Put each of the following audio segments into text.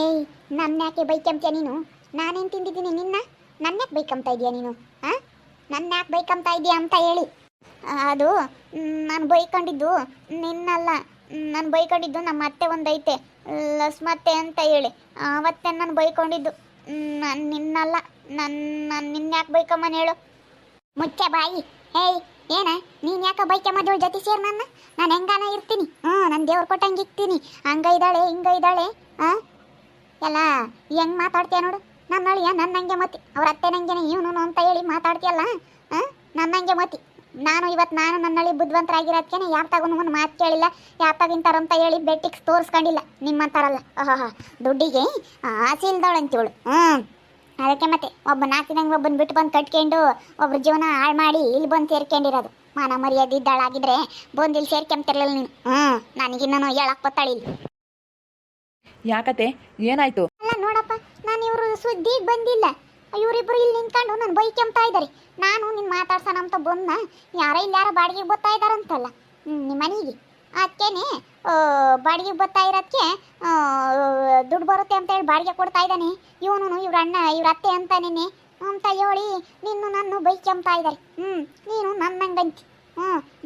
ಏಯ್, ನನ್ನ ಯಾಕೆ ಬೈಕಂತೀಯ ನೀನು? ನಾನೇನು ತಿಂದಿದ್ದೀನಿ ನಿನ್ನ? ನನ್ನ ಯಾಕೆ ಬೈಕಂತ ಇದೀಯ ನೀನು? ಹಾಂ, ನನ್ನ ಯಾಕೆ ಬೈಕಂತ ಇದೀಯ ಅಂತ ಹೇಳಿ. ಅದು ನಾನು ಬೈಕೊಂಡಿದ್ದು ನಿನ್ನಲ್ಲ. ನಾನು ಬೈಕೊಂಡಿದ್ದು ನಮ್ಮ ಅತ್ತೆ ಒಂದೈತೆ, ಲಸ್ಮತ್ತೆ ಅಂತ ಹೇಳಿ. ಅವತ್ತೇ ನಾನು ಬೈಕೊಂಡಿದ್ದು, ನಾನು ನಿನ್ನಲ್ಲ. ನಾನು ನಿನ್ನ ಯಾಕೆ ಬೈಕಮ್ಮನ ಹೇಳು? ಮುಚ್ಚೆ ಬಾಯಿ. ಹೇಯ್, ಏನ ನೀನು ಯಾಕೆ ಬೈಕಮ್ಮದ ಜೊತೆ ಸೇರಿ ನಾನು ಹೆಂಗಾನ ಇರ್ತೀನಿ. ನಾನು ದೇವ್ರು ಕೊಟ್ಟಂಗೆ ಇರ್ತೀನಿ. ಹಂಗ ಇದ್ದಾಳೆ ಹಿಂಗ ಇದ್ದಾಳೆ. ಎಲ್ಲ ಹೆಂಗೆ ಮಾತಾಡ್ತೀಯ ನೋಡು. ನನ್ನ ಅಳಿಯ ನನ್ನಂಗೆ ಮತಿ, ಅವ್ರ ಅತ್ತೆ ನಂಗೆನೆ ಇವನು ಅಂತ ಹೇಳಿ ಮಾತಾಡ್ತೀಯಲ್ಲ. ನನ್ನಂಗೆ ಮತಿ. ಇವತ್ತು ನಾನು ನನ್ನಳ್ಳಿ ಬುದ್ಧಿವಂತರಾಗಿರೋದಕ್ಕೆ ಯಾವ ತಗೊಂಡು ಒಂದು ಮಾತು ಕೇಳಿಲ್ಲ, ಯಾವ ತಗಿಂತಾರಂತ ಹೇಳಿ ಬೆಟ್ಟಿಕ್ಸ್ ತೋರಿಸ್ಕೊಂಡಿಲ್ಲ ನಿಮ್ಮಂತಾರಲ್ಲ. ದುಡ್ಡಿಗೆ ಆಸೆ ಇಲ್ದವಳಂತೇಳು. ಅದಕ್ಕೆ ಮತ್ತೆ ಒಬ್ಬ ನಾಲ್ಕಿನಂಗೆ ಒಬ್ಬನ ಬಿಟ್ಟು ಬಂದು ಕಟ್ಕೊಂಡು ಒಬ್ರ ಜೀವನ ಹಾಳು ಮಾಡಿ ಇಲ್ಲಿ ಬಂದು ಸೇರ್ಕೊಂಡಿರೋದು. ಮಾನ ಮರ್ಯಾದೆ ಇದ್ದಾಳಾಗಿದ್ರೆ ಬಂದು ಇಲ್ಲಿ ಸೇರ್ಕೊಂತಿರ್ಲಿಲ್ಲ ನೀನು. ನನಗಿನ್ನೂ ಹೇಳಕ್ಕೆ ಬತ್ತಾಳಿ ಇಲ್ಲಿ. ಯಾಕತೆ, ಏನಾಯ್ತು? ಅಲ್ಲ ನೋಡಪ್ಪ, ನಾನು ಇವರು ಸುದ್ದಿಗೆ ಬಂದಿಲ್ಲ. ಇವರಿಬ್ರು ಇಲ್ಲಿ ನಿಂತ್ಕೊಂಡು ನಾನು ಬೈಕೆಂಬ್ತಾ ಇದ್ದಾರೆ. ನಾನು ನಿನ್ನ ಮಾತಾಡ್ಸೋಣ ಅಂತ ಬಂದ, ಯಾರೋ ಬಾಡಿಗೆಗೆ ಬರ್ತಾ ಇದ್ದಾರಂತಲ್ಲ ನಿಮ್ಮ ಮನೆಗೆ. ಅದಕ್ಕೇನೆ ಬಾಡಿಗೆಗೆ ಬರ್ತಾ ಇರೋದಕ್ಕೆ ದುಡ್ಡು ಬರುತ್ತೆ ಅಂತ ಹೇಳಿ ಬಾಡಿಗೆ ಕೊಡ್ತಾ ಇದ್ದಾನೆ ಇವನು. ಇವ್ರ ಅಣ್ಣ ಇವ್ರ ಅತ್ತೆ ಅಂತಾನೇನೆ ಅಂತ ಹೇಳಿ ನಿನ್ನು ನನ್ನ ಬೈಕೆಂಬ್ತಾ ಇದ್ದಾರೆ. ನೀನು ನನ್ನಂಗಂತಿ.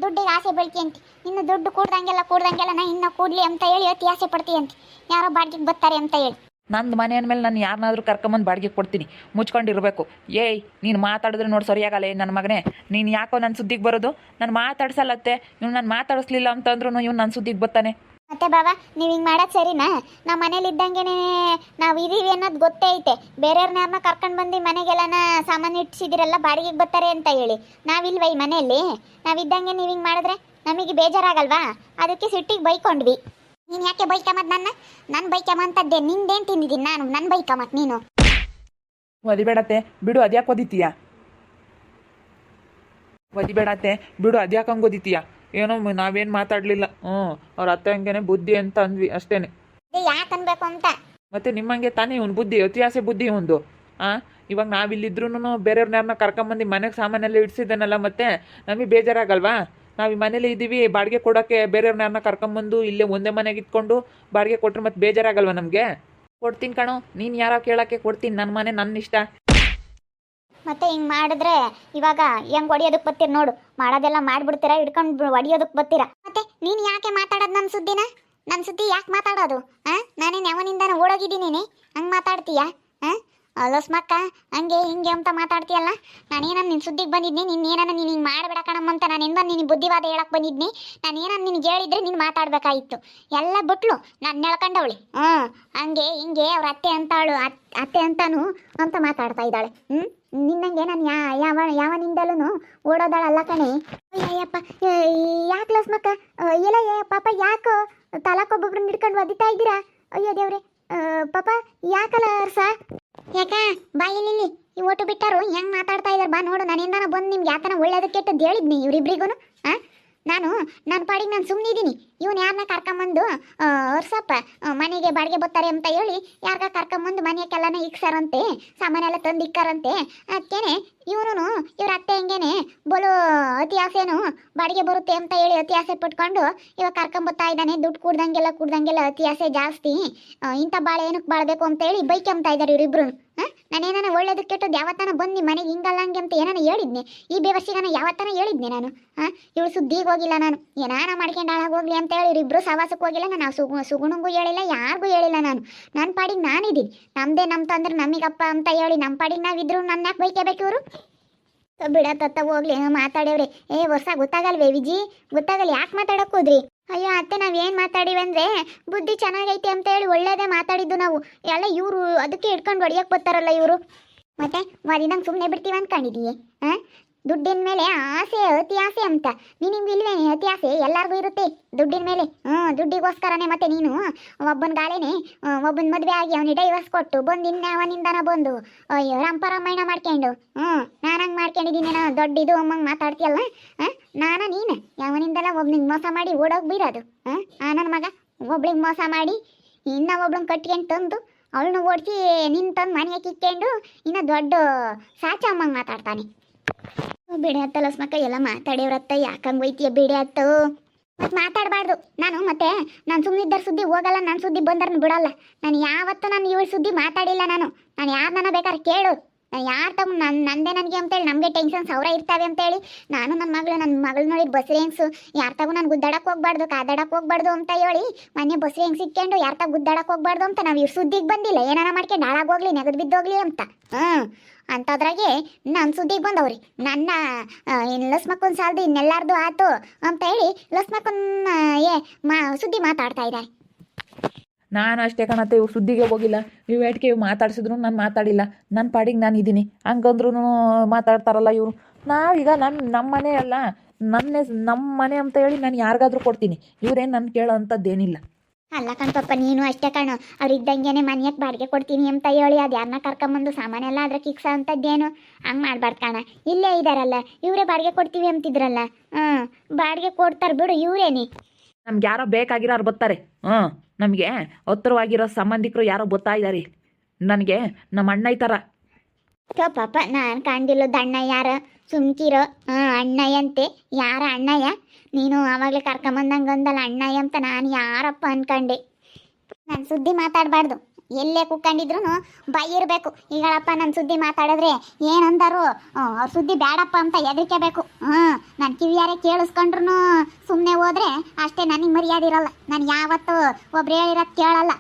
ದುಡ್ಡಿಗೆ ಆಸೆ ಬೆಳ್ತಿಯಂತಿ. ಇನ್ನು ದುಡ್ಡು ಕೂಡ್ದಂಗೆಲ್ಲ ನಾ ಇನ್ನು ಕೂಡ್ಲಿ ಅಂತ ಹೇಳಿ ಅತಿ ಆಸೆ ಪಡ್ತೀಯಂತಿ. ಯಾರೋ ಬಾಡಿಗೆಗೆ ಬರ್ತಾರೆ ಅಂತ ಹೇಳಿ. ನಂದು ಮನೆ ಅಂದಮೇಲೆ ನಾನು ಯಾರನ್ನಾದ್ರೂ ಕರ್ಕೊಂಬಂದು ಬಾಡಿಗೆ ಕೊಡ್ತೀನಿ. ಮುಚ್ಕೊಂಡಿರ್ಬೇಕು. ಏಯ್, ನೀನು ಮಾತಾಡಿದ್ರೆ ನೋಡಿ ಸರಿಯಾಗಲ್ಲ. ನನ್ನ ಮಗನೇ, ನೀನು ಯಾಕೋ ನನ್ನ ಸುದ್ದಿಗೆ ಬರೋದು? ನಾನು ಮಾತಾಡ್ಸಲ್ಲತ್ತೆ. ಇವ್ನು ನಾನು ಮಾತಾಡಿಸ್ಲಿಲ್ಲ ಅಂತಂದ್ರೂ ಇವ್ನು ನನ್ನ ಸುದ್ದಿಗೆ ಬರ್ತಾನೆ. ಮತ್ತೆ ಬಾಬಾ, ನೀವು ಹಿಂಗೆ ಮಾಡೋದು ಸರಿನಾ? ನಮ್ಮ ಮನೇಲಿ ಇದ್ದಂಗೆ ನಾವು ಇದೀವಿ ಅನ್ನೋದು ಗೊತ್ತೇ ಐತೆ. ಬೇರೆಯವ್ರನ್ನ ಕರ್ಕೊಂಡು ಬಂದು ಮನೆಗೆಲ್ಲನ ಸಾಮಾನು ಇಟ್ಟಿಸಿದಿರಲ್ಲ ಬಾಡಿಗೆಗೆ ಬರ್ತಾರೆ ಅಂತ ಹೇಳಿ. ನಾವಿಲ್ವ ಈ ಮನೆಯಲ್ಲಿ? ನಾವಿದ್ದಂಗೆ ನೀವು ಹಿಂಗೆ ಮಾಡಿದ್ರೆ ನಮಗೆ ಬೇಜಾರಾಗಲ್ವಾ? ಅದಕ್ಕೆ ಸಿಟ್ಟಿಗೆ ಬೈಕೊಂಡ್ವಿ. ನೀನು ಯಾಕೆ ಬೈಕಮ್ಮದ್ ನನ್ನ ಬೈಕಮ್ಮಂತದ್ದೆ ನಿಂದೇನು ತಿಂದಿದ್ದೀನಿ ನಾನು? ನನ್ನ ಬೈಕಮ್ಮತ್ ನೀನು ಒದಿಬೇಡತ್ತೆ ಬಿಡು. ಅದ್ಯಾಕೆ ಒದಿತೀಯ? ಒದಿಬೇಡತ್ತೆ ಬಿಡು. ಅದ್ಯಾಕಂಗೆ ಒದಿತೀಯ? ಏನೋ ನಾವೇನು ಮಾತಾಡಲಿಲ್ಲ. ಅವ್ರ ಅತ್ತೆ ಹಂಗೇನೆ ಬುದ್ಧಿ ಅಂತ ಅಂದ್ವಿ ಅಷ್ಟೇನೆ. ಯಾಕೆ ಅನ್ಬೇಕು ಅಂತ? ಮತ್ತೆ ನಿಮ್ಮಂಗೆ ತಾನೇ ಇವನು ಬುದ್ಧಿ, ಅತಿ ಆಸೆ ಬುದ್ಧಿ ಒಂದು. ಇವಾಗ ನಾವಿಲ್ಲಿದ್ರೂ ಬೇರೆಯವ್ರನ್ನ ಯಾರನ್ನ ಕರ್ಕೊಂಬಂದು ಮನೆಗೆ ಸಾಮಾನೆಲ್ಲ ಇಡ್ಸಿದ್ದೇನಲ್ಲ, ಮತ್ತೆ ನಮಗೆ ಬೇಜಾರಾಗಲ್ವಾ? ನಾವು ಈ ಮನೇಲಿ ಇದ್ದೀವಿ, ಬಾಡಿಗೆ ಕೊಡೋಕ್ಕೆ ಬೇರೆಯವ್ರನ್ನ ಯಾರನ್ನ ಕರ್ಕೊಂಬಂದು ಇಲ್ಲೇ ಒಂದೇ ಮನೆಗೆ ಇಟ್ಕೊಂಡು ಬಾಡಿಗೆ ಕೊಟ್ಟರೆ ಮತ್ತೆ ಬೇಜಾರಾಗಲ್ವಾ ನಮಗೆ? ಕೊಡ್ತೀನಿ ಕಣೋ, ನೀನು ಯಾರೋ ಕೇಳೋಕ್ಕೆ ಕೊಡ್ತೀನಿ. ನನ್ನ ಮನೆ ನನ್ನ ಇಷ್ಟ. ಮತ್ತೆ ಹಿಂಗೆ ಮಾಡಿದ್ರೆ ಇವಾಗ ಹೆಂಗೆ ಹೊಡಿಯೋದಕ್ಕೆ ಬರ್ತೀರ ನೋಡು. ಮಾಡೋದೆಲ್ಲ ಮಾಡಿಬಿಡ್ತೀರಾ, ಹಿಡ್ಕೊಂಡು ಹೊಡಿಯೋದಕ್ಕೆ ಬರ್ತೀರಾ. ಮತ್ತೆ ನೀನು ಯಾಕೆ ಮಾತಾಡೋದು ನನ್ನ ಸುದ್ದಿನ? ನನ್ನ ಸುದ್ದಿ ಯಾಕೆ ಮಾತಾಡೋದು? ನಾನೇನು ಯಾವನಿಂದಾನ ಓಡೋಗಿದ್ದೀನಿ ಹಂಗೆ ಮಾತಾಡ್ತೀಯಾ? ಲಸ್ಮಕ್ಕ ಹಂಗೆ ಹಿಂಗೆ ಅಂತ ಮಾತಾಡ್ತೀಯಲ್ಲ. ನಾನೇನ ನಿನ್ನ ಸುದ್ದಿಗೆ ಬಂದಿದ್ನಿ. ನೀನು ಹಿಂಗೆ ಮಾಡಬೇಡ ಕಣಮ್ಮ ಅಂತ ನಾನಿಂದ ನಿನ್ನ ಬುದ್ಧಿವಾದ ಹೇಳಕ್ಕೆ ಬಂದಿದ್ನಿ. ನಾನೇನ ನಿನಗೆ ಹೇಳಿದ್ರೆ ನೀನು ಮಾತಾಡಬೇಕಾಗಿತ್ತು. ಎಲ್ಲ ಬಿಟ್ಲು ನಾನು ಎಳ್ಕೊಂಡವಳಿ. ಹಂಗೆ ಹಿಂಗೆ ಅವ್ರ ಅತ್ತೆ ಅಂತಾಳು, ಅತ್ತೆ ಅಂತಾನು ಅಂತ ಮಾತಾಡ್ತಾ ಇದ್ದಾಳೆ. ನಿನ್ನಂಗೆ ನಾನು ಯಾವನಿಂದಲೂ ಓಡೋದಾಳಲ್ಲ ಕಣೆ. ಅಯ್ಯಪ್ಪ, ಯಾಕೆ ಲಸ್ಮಕ್ಕ? ಇಲ್ಲ ಪಾಪ, ಯಾಕೋ ತಲಾಕೊಬ್ಬೊಬ್ರನ್ನ ಹಿಡ್ಕೊಂಡು ಒದಿತಾ ಇದ್ದೀರಾ? ಅಯ್ಯೋ ದೇವ್ರೆ, ಪಾಪ ಯಾಕಲ್ಲ ಅರ್ಸ? ಯಾಕ ಬಾಯಿಲಿ ಈ ಓಟು ಬಿಟ್ಟಾರು ಹೆಂಗೆ ಮಾತಾಡ್ತಾ ಇದ್ದಾರೆ? ಬಾ ನೋಡು, ನಾನಿಂದಾನ ಬಂದು ನಿಮ್ಗೆ ಯಾತನ ಒಳ್ಳೇದು ಕೆಟ್ಟದ್ದು ಹೇಳಿದ್ನಿ ಇವ್ರಿಬ್ರಿಗೂ. ನನ್ನ ಪಾಡಿಗೆ ನಾನು ಸುಮ್ಮನಿದ್ದೀನಿ. ಇವನು ಯಾರನ್ನ ಕರ್ಕೊಂಬಂದು ಅರ್ಸಪ್ಪ ಮನೆಗೆ ಬಾಡಿಗೆ ಬರ್ತಾರೆ ಅಂತ ಹೇಳಿ ಯಾರ್ಗ ಕರ್ಕೊಂಬಂದು ಮನೆಗೆಲ್ಲನ ಇಕ್ಸಾರಂತೆ, ಸಾಮಾನೆಲ್ಲ ತಂದು ಇಕ್ಕಾರಂತೆ. ಅದಕ್ಕೇನೆ ಇವನು ಇವ್ರ ಅತ್ತೆ ಹೆಂಗೇನೆ ಬೋಲು ಅತಿ ಆಸೆನು ಬಾಡಿಗೆ ಬರುತ್ತೆ ಅಂತ ಹೇಳಿ ಅತಿ ಆಸೆ ಪಟ್ಕೊಂಡು ಇವಾಗ ಕರ್ಕೊಂಬತ್ತಾ ಇದ್ದಾನೆ. ದುಡ್ಡು ಕೂಡ್ದಂಗೆಲ್ಲ ಅತಿ ಆಸೆ ಜಾಸ್ತಿ. ಇಂಥ ಬಾಳೆ ಏನಕ್ಕೆ ಬಾಳ್ಬೇಕು ಅಂತ ಹೇಳಿ ಬೈಕೆಂಬ್ತಾ ಇದ್ದಾರೆ ಇವರಿಬ್ರು. ನಾನೇನ ಒಳ್ಳೇದು ಕೆಟ್ಟದ್ದು ಯಾವತ್ತನ ಬಂದು ನಿಮ್ಮ ಮನೆಗೆ ಹಿಂಗಲ್ಲ ಹಂಗೆ ಅಂತ ಏನಾನ ಹೇಳಿದ್ನೆ? ಈ ಬೇವರ್ಸಿಗಾನ ಯಾವತ್ತನ ಹೇಳಿದ್ನೆ ನಾನು? ಇವಳು ಸುದ್ದಿಗೆ ಹೋಗಿಲ್ಲ ನಾನು. ಏನಾನ ಮಾಡ್ಕೊಂಡು ಹಾಳಾಗೋಗ್ಲಿ ಅಂತ ಹೇಳಿ ಇವರಿಬ್ರು ಸವಾಸಕ್ಕೆ ಹೋಗಿಲ್ಲ. ನಾನು ಸುಗುಣಂಗೂ ಹೇಳಿಲ್ಲ, ಯಾರಿಗೂ ಹೇಳಿಲ್ಲ. ನಾನು ನನ್ನ ಪಾಡಿಗೆ ನಾನಿದ್ದೀನಿ. ನಮ್ಮದೇ ನಮ್ಮ ಅಂದ್ರೆ ನಮಗಪ್ಪ ಅಂತ ಹೇಳಿ ನಮ್ಮ ಪಾಡಿಗೆ ನಾವಿದ್ರು ನನ್ನ ಯಾಕೆ ಬೈಕೇಬೇಕು ಇವರು? ಬಿಡತ್ತ ಹೋಗ್ಲಿ, ಮಾತಾಡ್ಯವ್ರಿ. ವರ್ಷ ಗೊತ್ತಾಗಲ್ವೇ ವಿಜಿ? ಗೊತ್ತಾಗಲ್ಲ, ಯಾಕೆ ಮಾತಾಡಕ್ಕೆ ಹೋದ್ರಿ? ಅಯ್ಯೋ ಅತ್ತೆ, ನಾವೇನು ಮಾತಾಡಿವಿ ಅಂದರೆ ಬುದ್ಧಿ ಚೆನ್ನಾಗೈತೆ ಅಂತ ಹೇಳಿ ಒಳ್ಳೇದೇ ಮಾತಾಡಿದ್ದು ನಾವು. ಎಲ್ಲ ಇವರು ಅದಕ್ಕೆ ಹಿಡ್ಕೊಂಡು ಹೊಡಿಯೋಕೆ ಬರ್ತಾರಲ್ಲ ಇವರು. ಮತ್ತೆ ಮರಿದಂಗೆ ಸುಮ್ಮನೆ ಬಿಡ್ತೀವಿ ಅಂದ್ಕೊಂಡಿದ್ದೀವಿ? ದುಡ್ಡಿನ ಮೇಲೆ ಆಸೆ, ಅತಿ ಆಸೆ ಅಂತ. ನಿಮ್ಗೆ ಇಲ್ವೇನೆ ಅತಿ ಆಸೆ? ಎಲ್ಲರಿಗೂ ಇರುತ್ತೆ ದುಡ್ಡಿನ ಮೇಲೆ. ದುಡ್ಡಿಗೋಸ್ಕರನೇ ಮತ್ತೆ ನೀನು ಒಬ್ಬನ ಗಾಳೆನೆ ಒಬ್ಬನ ಮದುವೆ ಆಗಿ ಅವನಿಗೆ ಡೈವರ್ಸ್ ಕೊಟ್ಟು ಬಂದು ಇನ್ಯಾವನಿಂದನ ಬಂದು ಅಯ್ಯೋ ರಂಪರಾಮಾಯಣ ಮಾಡ್ಕೊಂಡು ನಾನು ಹಂಗೆ ಮಾಡ್ಕೊಂಡಿದ್ದೀನಿ ದೊಡ್ಡ ಇದು ಅಮ್ಮಂಗೆ ಮಾತಾಡ್ತೀಯಲ್ಲ. ನೀನು ಯಾವನಿಂದಲ್ಲ ಒಬ್ನಿಗೆ ಮೋಸ ಮಾಡಿ ಓಡೋಗಿ ಬಿಡೋದು. ನನ್ನ ಮಗ ಒಬ್ಳಿಗೆ ಮೋಸ ಮಾಡಿ ಇನ್ನೂ ಒಬ್ಳನ್ನ ಕಟ್ಕೊಂಡು ತಂದು ಅವಳನ್ನ ಓಡಿಸಿ ನಿನ್ನ ತಂದು ಮನೆಗೆ ಕಿತ್ಕೊಂಡು ಇನ್ನೂ ದೊಡ್ಡ ಸಾಚ ಅಮ್ಮಂಗೆ ಮಾತಾಡ್ತಾನೆ. ಬಿಡಿ ಹತ್ತ ಲಸ್ಮಕ್ಕ, ಎಲ್ಲ ಮಾತಾಡ್ಯವ್ರತ್ತ, ಯಾಕಂಗೆ ಒಯ್ತೀಯ? ಬಿಡಿ ಹತ್ತು. ಮತ್ತೆ ಮಾತಾಡಬಾರ್ದು ನಾನು ಸುಮ್ಮನೆ ಇದ್ದರ ಸುದ್ದಿ ಹೋಗಲ್ಲ, ನನ್ನ ಸುದ್ದಿ ಬಂದರ್ನು ಬಿಡಲ್ಲ. ನಾನು ಯಾವತ್ತೂ ನಾನು ಇವಳ ಸುದ್ದಿ ಮಾತಾಡಿಲ್ಲ. ನಾನು ಯಾರನ್ನ ಬೇಕಾದ್ರೆ ಕೇಳು, ನಾನು ಯಾರು ತಗೊಂಡು ನಂದೇ ನನಗೆ ಅಂತೇಳಿ ನಮಗೆ ಟೆನ್ಷನ್ ಸಾವಿರ ಇರ್ತಾವೆ ಅಂತೇಳಿ ನಾನು ನನ್ನ ಮಗಳು ನೋಡಿ ಬಸ್ರಿ ಹೆಂಗ್ಸು ಯಾರು ತಗೋ ನಾನು ಗುದ್ದಾಡಕ್ಕೆ ಹೋಗ್ಬಾರ್ದು, ಕಾದಾಡಕ್ಕೆ ಹೋಗ್ಬಾರ್ದು ಅಂತ ಹೇಳಿ ಮೊನ್ನೆ ಬಸ್ರಿ ಹೆಂಗ್ ಸಿಕ್ಕೊಂಡು ಯಾರು ತಗ ಗುದ್ದಾಡಕ್ಕೆ ಹೋಗ್ಬಾರ್ದು ಅಂತ ನಾವು ಇವ್ರ ಸುದ್ದಿಗೆ ಬಂದಿಲ್ಲ. ಏನಾರ ಮಾಡ್ಕೊಂಡು ಹಾಳಾಗೋಗ್ಲಿ, ನೆಗದು ಬಿದ್ದೋಗ್ಲಿ ಅಂತ. ಅಂಥದ್ರಾಗೆ ನನ್ನ ಸುದ್ದಿಗೆ ಬಂದವ್ರಿ. ನನ್ನ ಲಸ್ಮಕ್ಕನ್ ಸಾಲದು ಇನ್ನೆಲ್ಲಾರ್ದು ಆತು ಅಂತ ಹೇಳಿ ಲಸ್ಮಕ್ಕನ್ ಸುದ್ದಿ ಮಾತಾಡ್ತಾ ಇದ್ದಾರೆ. ನಾನು ಅಷ್ಟೇ ಕಣತ್ತೆ, ಇವ್ರು ಸುದ್ದಿಗೆ ಹೋಗಿಲ್ಲ. ಇವು ಏಟ್ಗೆ ಇವು ಮಾತಾಡ್ಸಿದ್ರು ನಾನು ಮಾತಾಡಿಲ್ಲ, ನನ್ನ ಪಾಡಿಗೆ ನಾನು ಇದ್ದೀನಿ. ಹಂಗಂದ್ರೂ ಮಾತಾಡ್ತಾರಲ್ಲ ಇವರು. ನಾವೀಗ ನಮ್ಮ ಮನೆ ಅಲ್ಲ, ನಮ್ಮ ಮನೆ ಅಂತ ಹೇಳಿ ನಾನು ಯಾರಿಗಾದ್ರೂ ಕೊಡ್ತೀನಿ. ಇವರೇನು ನನ್ನ ಕೇಳೋ ಅಂಥದ್ದೇನಿಲ್ಲ. ಅಲ್ಲ ಕಣ್ಪಪ್ಪ, ನೀನು ಅಷ್ಟೇ ಕಣು. ಅವ್ರು ಇದ್ದಂಗೆನೆ ಮನೆಯಕ್ಕೆ ಬಾಡಿಗೆ ಕೊಡ್ತೀನಿ ಅಂತ ಹೇಳಿ ಅದು ಯಾರನ್ನ ಕರ್ಕೊಂಬಂದು ಸಾಮಾನೆಲ್ಲ ಅದ್ರ ಕಿಕ್ಸ ಅಂಥದ್ದೇನು ಹಂಗೆ ಮಾಡ್ಬಾರ್ದು ಕಣ. ಇಲ್ಲೇ ಇದ್ದಾರಲ್ಲ ಇವರೇ ಬಾಡಿಗೆ ಕೊಡ್ತೀವಿ ಅಂತಿದ್ರಲ್ಲ. ಬಾಡಿಗೆ ಕೊಡ್ತಾರೆ ಬಿಡು, ಇವರೇನಿ. ನಮ್ಗೆ ಯಾರೋ ಬೇಕಾಗಿರೋರು ಬರ್ತಾರೆ. ನಮಗೆ ಹತ್ತಿರವಾಗಿರೋ ಸಂಬಂಧಿಕರು ಯಾರೋ ಬರ್ತಾ ಇದ್ದಾರೆ. ನನಗೆ ನಮ್ಮ ಅಣ್ಣ ಈ ಥರ. ಪಾಪ ನಾನು ಕಂಡಿಲ್ಲದ ಅಣ್ಣ ಯಾರ, ಸುಮ್ಕಿರೋ. ಅಣ್ಣಯ್ಯಂತೆ ಯಾರ ಅಣ್ಣಯ್ಯ? ನೀನು ಆವಾಗಲೇ ಕರ್ಕೊಂಬಂದಂಗೆ ಅಂದಲ್ಲ ಅಣ್ಣಯ್ಯ ಅಂತ, ನಾನು ಯಾರಪ್ಪ ಅನ್ಕಂಡೆ. ನಾನು ಸುದ್ದಿ ಮಾತಾಡಬಾರ್ದು, ಎಲ್ಲೇ ಕುಕ್ಕೊಂಡಿದ್ರು ಬಾಯಿ ಇರಬೇಕು. ಈಗಳಪ್ಪ ನನ್ನ ಸುದ್ದಿ ಮಾತಾಡಿದ್ರೆ ಏನಂದರು, ಅವ್ರ ಸುದ್ದಿ ಬೇಡಪ್ಪ ಅಂತ ಹೆದರಿಕೆಬೇಕು. ನಾನು ಕಿವಿಯಾರೆ ಕೇಳಿಸ್ಕೊಂಡ್ರು ಸುಮ್ಮನೆ ಹೋದ್ರೆ ಅಷ್ಟೇ, ನನಗೆ ಮರ್ಯಾದೆ ಇರಲ್ಲ. ನಾನು ಯಾವತ್ತೂ ಒಬ್ರು ಹೇಳಿರೋದು ಕೇಳಲ್ಲ.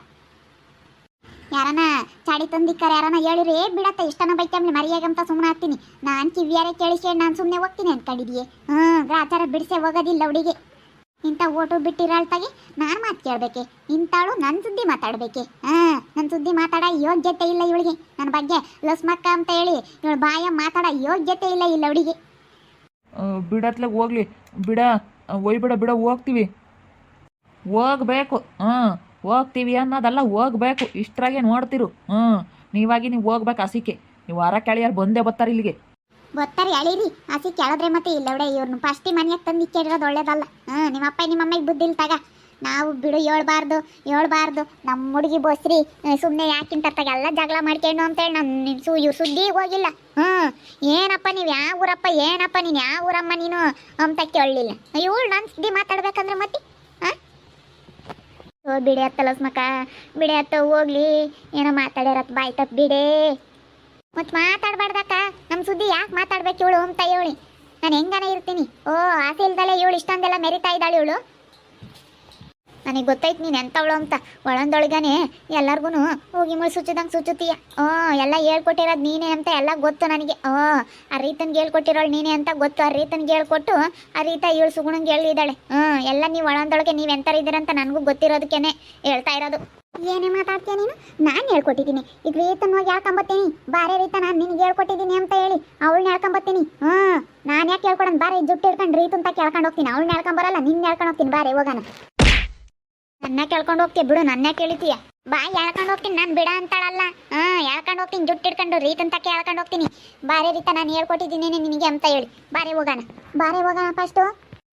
ಯಾರನ ಚಾಡಿ ತಂದಿಕ್ಕಾರ ಯಾರನ ಹೇಳಿರಿ ಬಿಡತ್ತ ಇಷ್ಟನ ಬೈಕಂಬ್ಲಿ ಮರ್ಯಾಗಂತ ಸುಮ್ಮನೆ ಆಗ್ತೀನಿ. ನಾನು ಕಿವಿಯಾರೆ ಕೇಳಿಸ್ಕೊಂಡು ನಾನು ಸುಮ್ಮನೆ ಹೋಗ್ತೀನಿ ಅನ್ಕೊಂಡಿದ್ದೀವಿ. ಗ್ರಾಚಾರ ಬಿಡಿಸೆ ಹೋಗೋದಿಲ್ಲ ಹುಡುಗಿ. ಇಂಥ ಓಟು ಬಿಟ್ಟಿರಳ್ತಾಗೆ ನಾನು ಮಾತು ಕೇಳಬೇಕೆ, ಇಂಥವಳು ನನ್ನ ಸುದ್ದಿ ಮಾತಾಡಬೇಕೆ. ನನ್ನ ಸುದ್ದಿ ಮಾತಾಡೋ ಯೋಗ್ಯತೆ ಇಲ್ಲ ಇವಳಿಗೆ. ನನ್ನ ಬಗ್ಗೆ ಲಸ್ಮಕ್ಕ ಅಂತ ಹೇಳಿ ಇವಳು ಬಾಯ ಮಾತಾಡೋ ಯೋಗ್ಯತೆ ಇಲ್ಲ ಹುಡುಗಿ. ಬಿಡತ್ಲಾಗ ಹೋಗ್ಲಿ ಬಿಡ, ಒಯ್ಬಿಡ ಬಿಡ, ಹೋಗ್ತೀವಿ. ಹೋಗ್ಬೇಕು, ಹೋಗ್ತೀವಿ ಅನ್ನೋದಲ್ಲ, ಹೋಗ್ಬೇಕು. ಇಷ್ಟರಾಗೆ ನೋಡ್ತಿರು. ನೀವಾಗಿ ನೀವು ಹೋಗ್ಬೇಕು. ಹಸಿಕೆ ನೀವು ವಾರ ಕೆಳೆಯಾರು ಬಂದೇ ಬರ್ತಾರೆ ಇಲ್ಲಿಗೆ. ಗೊತ್ತಾರೆ ಎಳೀರಿ, ಹಸಿ ಕೇಳಿದ್ರೆ ಮತ್ತೆ ಇಲ್ಲ ಬಿಡ. ಇವ್ರನ್ನ ಫಸ್ಟಿ ಮನೆಯಾಗ ತಂದು ಕೇಳಿರೋದು ಒಳ್ಳೇದಲ್ಲ. ನಿಮ್ಮಪ್ಪ ನಿಮ್ಮಮ್ಮಗೆ ಬುದ್ಧಿ ಇಲ್ತಾಗ ನಾವು ಬಿಡು ಹೇಳ್ಬಾರ್ದು. ನಮ್ಮ ಹುಡುಗಿ ಬೋಸ್ರಿ ಸುಮ್ಮನೆ ಯಾಕಿಂತಾಗ ಎಲ್ಲ ಜಗಳ ಮಾಡ್ಕೊಂಡು ಅಂತೇಳಿ ನನ್ನ ಇವ್ರ ಸುದ್ದಿ ಹೋಗಿಲ್ಲ. ಏನಪ್ಪ ನೀವು ಯಾವ ಊರಪ್ಪ, ಏನಪ್ಪ ನೀನು ಯಾವ ಊರಮ್ಮ ನೀನು ಅಂತ ಕೇಳಲಿಲ್ಲ. ಇವಳು ನನ್ನ ಸುದ್ದಿ ಮಾತಾಡ್ಬೇಕಂದ್ರೆ ಮತ್ತೆ ಬಿಡಿ ಅತ್ತ ಲಸ್ಮಕ್ಕ, ಬಿಡಿ ಅತ್ತ ಹೋಗ್ಲಿ. ಏನೋ ಮಾತಾಡ್ಯಾರತ್ ಬಾಯ್ ತಪ್ಪ ಬಿಡೇ. ಮತ್ತು ಮಾತಾಡ್ಬಾರ್ದಕ್ಕ, ನಮ್ಮ ಸುದ್ದಿ ಯಾಕೆ ಮಾತಾಡ್ಬೇಕು ಇವಳು ಅಂತ ಹೇಳಿ ನಾನು ಹೆಂಗಾನ ಇರ್ತೀನಿ. ಆಸೆ ಇಲ್ದಲೆ ಇವಳು ಇಷ್ಟೊಂದೆಲ್ಲ ಮೆರಿತಾ ಇದ್ದಾಳೆ ಇವಳು. ನನಗೆ ಗೊತ್ತೈತೆ ನೀನು ಎಂಥವಳು ಅಂತ. ಒಳಂದೊಳಗನೆ ಎಲ್ಲರಿಗೂ ಹೋಗಿ ಮುಳು ಸುಚ್ಚುತ್ತೀಯ. ಎಲ್ಲ ಹೇಳ್ಕೊಟ್ಟಿರೋದು ನೀನೇ ಅಂತ ಎಲ್ಲ ಗೊತ್ತು ನನಗೆ. ಆ ರೀತನ್ಗೆ ಹೇಳ್ಕೊಟ್ಟಿರೋಳು ನೀನೇ ಅಂತ ಗೊತ್ತು. ಆ ರೀತನ್ಗೆ ಹೇಳ್ಕೊಟ್ಟು ಆ ರೀತ ಇವಳು ಸುಗುಣಂಗೆ ಹೇಳಿದ್ದಾಳೆ. ಎಲ್ಲ ನೀವು ಒಳಂದೊಳಗೆ ನೀವು ಎಂಥರಿದ್ದೀರಂತ ನನಗೂ ಗೊತ್ತಿರೋದಕ್ಕೇನೆ ಹೇಳ್ತಾ ಇರೋದು. ಏನೇ ಮಾತಾಡ್ತೀಯ ನೀನು? ನಾನು ಹೇಳ್ಕೊಟ್ಟಿದ್ದೀನಿ. ಈಗ ರೀತನ್ ಹೋಗಿ ಹೇಳ್ಕೊಂಬತ್ತೀನಿ. ಬಾರೇ ರೀತ ನಾನು ನಿನಗೆ ಹೇಳ್ಕೊಟ್ಟಿದ್ದೀನಿ ಅಂತ ಹೇಳಿ ಅವಳನ್ನ ಹೇಳ್ಕೊಂಬತ್ತೀನಿ. ನಾನು ಯಾಕೆ ಹೇಳ್ಕೊಡೋಣ? ಬಾರೆ ಜುಟ್ಟು ಹಿಡ್ಕೊಂಡು ರೀತು ಅಂತ ಕೇಳ್ಕೊಂಡು ಹೋಗ್ತೀನಿ. ಅವಳನ್ನ ಹೇಳ್ಕೊಂಬರಲ್ಲ, ನಿನ್ನ ಹೇಳ್ಕೊಂಡು ಹೋಗ್ತೀನಿ. ಬಾರೆ ಹೋಗೋಣ. ನನ್ನ ಕೇಳ್ಕೊಂಡು ಹೋಗ್ತೀಯ ಬಿಡು, ನನ್ನ ಕೇಳಿತೀಯ. ಬಾ ಹೇಳ್ಕೊಂಡು ಹೋಗ್ತೀನಿ. ನಾನು ಬಿಡ ಅಂತಾಳಲ್ಲ. ಹೇಳ್ಕೊಂಡು ಹೋಗ್ತೀನಿ, ಜುಟ್ಟು ಹಿಡ್ಕೊಂಡು ರೀತ್ ಅಂತ ಹೇಳ್ಕೊಂಡು ಹೋಗ್ತೀನಿ. ಬಾರೆ ರೀತ ನಾನು ಹೇಳ್ಕೊಟ್ಟಿದ್ದೀನಿ ನಿನಗೆ ಅಂತ ಹೇಳಿ. ಬಾರೆ ಹೋಗೋಣ ಫಸ್ಟು.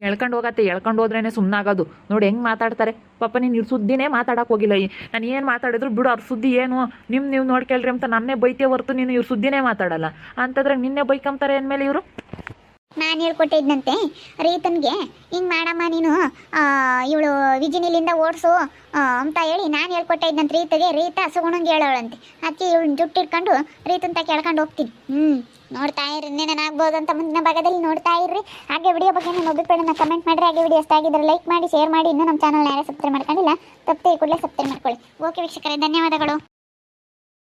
ಹೇಳ್ಕೊಂಡು ಹೋದ್ರೇನೆ ಸುಮ್ಮನಾಗೋದು. ನೋಡಿ ಹೆಂಗೆ ಮಾತಾಡ್ತಾರೆ ಪಾಪ. ನೀನು ಸುದ್ದಿನೇ ಮಾತಾಡಕ್ಕೆ ಹೋಗಿಲ್ಲ. ನಾನು ಏನು ಮಾತಾಡಿದ್ರು ಬಿಡು, ಅವ್ರ ಸುದ್ದಿ ಏನು ನೀವು ನೋಡ್ಕೊಳ್ರಿ ಅಂತ ನನ್ನೇ ಬೈತೇ ಹೊರ್ತು ನೀನು ಇವ್ರ ಸುದ್ದಿನೇ ಮಾತಾಡಲ್ಲ ಅಂತಂದ್ರೆ ನಿನ್ನೆ ಬೈಕಂತಾರೆ ಅಂದಮೇಲೆ ಇವರು. ನಾನು ಹೇಳ್ಕೊಟ್ಟಿದ್ದಂತೆ ರೀತನ್ಗೆ ಹಿಂಗೆ ಮಾಡಮ್ಮ ನೀನು, ಇವಳು ವಿಜಿನಿಲಿಂದ ಓಡಿಸು ಅಂತ ಹೇಳಿ ನಾನು ಹೇಳ್ಕೊಟ್ಟಿದ್ದಂತೆ ರೀತಿಗೆ. ರೀತ ಸುಗುಣಂಗೆ ಹೇಳೋಳಂತೆ. ಅದಕ್ಕೆ ಇವಳು ಜುಟ್ಟು ಇಟ್ಕೊಂಡು ರೀತಂತ ಕೇಳ್ಕೊಂಡು ಹೋಗ್ತೀನಿ. ನೋಡ್ತಾ ಇರ್ರಿ, ಇನ್ನೇನಾಗ್ಬೋದು ಅಂತ ಮುಂದಿನ ಭಾಗದಲ್ಲಿ ನೋಡ್ತಾ ಇರ್ರಿ. ಹಾಗೆ ವಿಡಿಯೋ ಬಗ್ಗೆ ನಿಮ್ಮ ಅಭಿಪ್ರಾಯನ ಕಮೆಂಟ್ ಮಾಡಿರಿ. ಹಾಗೆ ವಿಡಿಯೋ ಇಷ್ಟ ಆಗಿದ್ದರೆ ಲೈಕ್ ಮಾಡಿ, ಶೇರ್ ಮಾಡಿ. ಇನ್ನೂ ನಮ್ಮ ಚಾನಲ್ನ ಯಾರೇ ಸಬ್ಸ್ಕ್ರೈಬ್ ಮಾಡ್ಕೊಂಡಿಲ್ಲ ತಪ್ಪದೆ ಕೂಡಲೇ ಸಬ್ಸ್ಕ್ರೈಬ್ ಮಾಡ್ಕೊಳ್ಳಿ. ಓಕೆ ವೀಕ್ಷಕರೇ, ಧನ್ಯವಾದಗಳು.